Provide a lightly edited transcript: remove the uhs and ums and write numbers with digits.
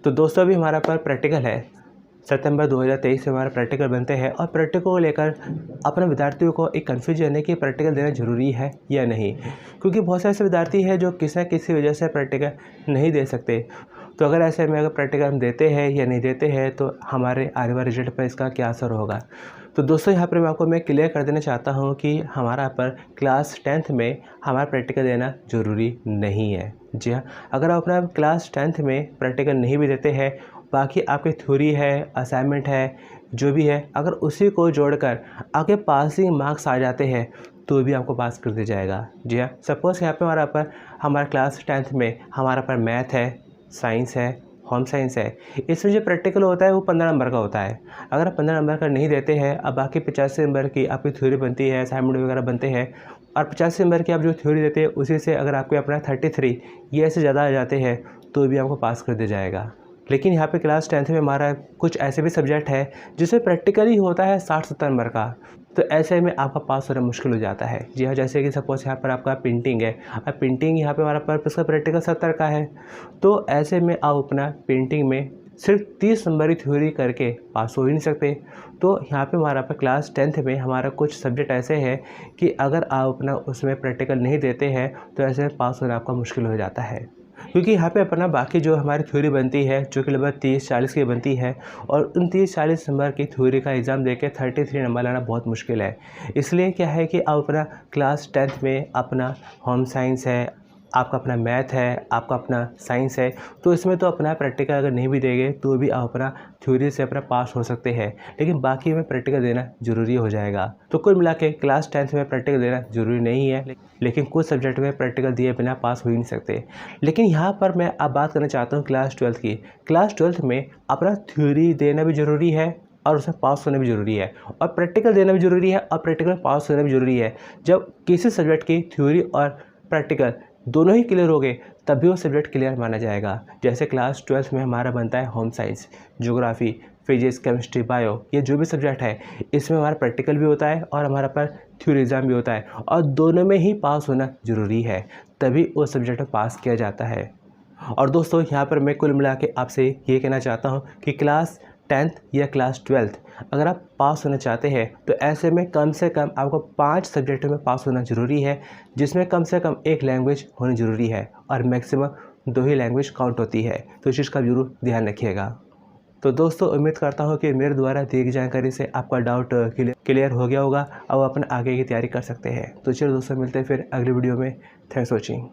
तो दोस्तों अभी हमारा पर प्रैक्टिकल है। सितंबर 2023 से हमारा प्रैक्टिकल बनते हैं और प्रैक्टिकल को लेकर अपने विद्यार्थियों को एक कन्फ्यूजन है कि प्रैक्टिकल देना ज़रूरी है या नहीं, क्योंकि बहुत से ऐसे विद्यार्थी हैं जो किसी न किसी वजह से प्रैक्टिकल नहीं दे सकते। तो अगर ऐसे में अगर प्रैक्टिकल हम देते हैं या नहीं देते हैं तो हमारे आने वाले रिजल्ट पर इसका क्या असर होगा। तो दोस्तों यहाँ पर मैं क्लियर कर देना चाहता हूँ कि हमारा पर क्लास 10th में हमारा प्रैक्टिकल देना ज़रूरी नहीं है। जी हाँ, अगर आप अपना क्लास 10th में प्रैक्टिकल नहीं भी देते हैं, बाकी आपकी थ्योरी है, असाइनमेंट है, जो भी है, अगर उसी को जोड़कर आपके पासिंग मार्क्स आ जाते हैं तो भी आपको पास कर दिया जाएगा। जी हाँ, सपोज़ यहाँ पे हमारा क्लास 10th में हमारा पर मैथ है, साइंस है, होम साइंस है। इसमें जो प्रैक्टिकल होता है वो 15 नंबर का होता है। अगर आप 15 नंबर का नहीं देते हैं, अब बाकी 85 नंबर की आपकी थ्योरी बनती है, असाइनमेंट वगैरह बनते हैं और 85 नंबर की आप जो थ्योरी देते हैं उसी से अगर आपके अपना 33 ये ऐसे ज़्यादा आ जाते हैं तो भी आपको पास कर दिया जाएगा। लेकिन यहाँ पे क्लास 10th में हमारा कुछ ऐसे भी सब्जेक्ट है जिसमें प्रैक्टिकली होता है 60-70 नंबर का, तो ऐसे में आपका पास होना मुश्किल हो जाता है। जी हाँ, जैसे कि सपोज़ यहाँ पर आपका पेंटिंग है, अब पेंटिंग यहाँ पे हमारा पर उसका प्रैक्टिकल 70 का है, तो ऐसे में आप अपना पेंटिंग में सिर्फ 30 नंबर की थ्योरी करके पास हो ही नहीं सकते। तो यहाँ पे हमारा पर क्लास 10th में हमारा कुछ सब्जेक्ट ऐसे हैं कि अगर आप अपना उसमें प्रैक्टिकल नहीं देते हैं तो ऐसे में पास होना आपका मुश्किल हो जाता है, क्योंकि यहाँ पे अपना बाकी जो हमारी थ्योरी बनती है जो कि लगभग 30-40 की बनती है और उन 30-40 नंबर की थ्योरी का एग्ज़ाम देके 33 नंबर लाना बहुत मुश्किल है। इसलिए क्या है कि आप अपना क्लास 10th में अपना होम साइंस है, आपका अपना मैथ है, आपका अपना साइंस है, तो इसमें तो अपना प्रैक्टिकल अगर नहीं भी देंगे तो भी आप अपना थ्योरी से अपना पास हो सकते हैं, लेकिन बाकी में प्रैक्टिकल देना ज़रूरी हो जाएगा। तो कुल मिला के क्लास 10th में प्रैक्टिकल देना ज़रूरी नहीं है, लेकिन कुछ सब्जेक्ट में प्रैक्टिकल दिए बिना पास हो ही नहीं सकते। लेकिन यहाँ पर मैं अब बात करना चाहता हूँ क्लास 12th की। क्लास 12th में अपना थ्योरी देना भी ज़रूरी है और उसमें पास होना भी ज़रूरी है, और प्रैक्टिकल देना भी ज़रूरी है और प्रैक्टिकल पास होना भी ज़रूरी है। जब किसी सब्जेक्ट की थ्योरी और प्रैक्टिकल दोनों ही क्लियर हो गए तभी वो सब्जेक्ट क्लियर माना जाएगा। जैसे क्लास 12th में हमारा बनता है home science, geography, physics, chemistry, bio, ये जो भी सब्जेक्ट है इसमें हमारा प्रैक्टिकल भी होता है और हमारा पर थ्योरी एग्ज़ाम भी होता है, और दोनों में ही पास होना ज़रूरी है, तभी उस सब्जेक्ट में पास किया जाता है। और दोस्तों यहाँ पर मैं कुल मिला के आपसे ये कहना चाहता हूँ कि क्लास 10th या क्लास 12th अगर आप पास होना चाहते हैं तो ऐसे में कम से कम आपको 5 सब्जेक्टों में पास होना ज़रूरी है, जिसमें कम से कम एक लैंग्वेज होनी ज़रूरी है और मैक्सिमम 2 ही लैंग्वेज काउंट होती है। तो इस चीज़ का ज़रूर ध्यान रखिएगा। तो दोस्तों उम्मीद करता हूँ कि मेरे द्वारा दी गई जानकारी से आपका डाउट क्लियर हो गया होगा और अपने आगे की तैयारी कर सकते हैं। तो चलिए दोस्तों मिलते हैं फिर अगली वीडियो में। Thanks for watching.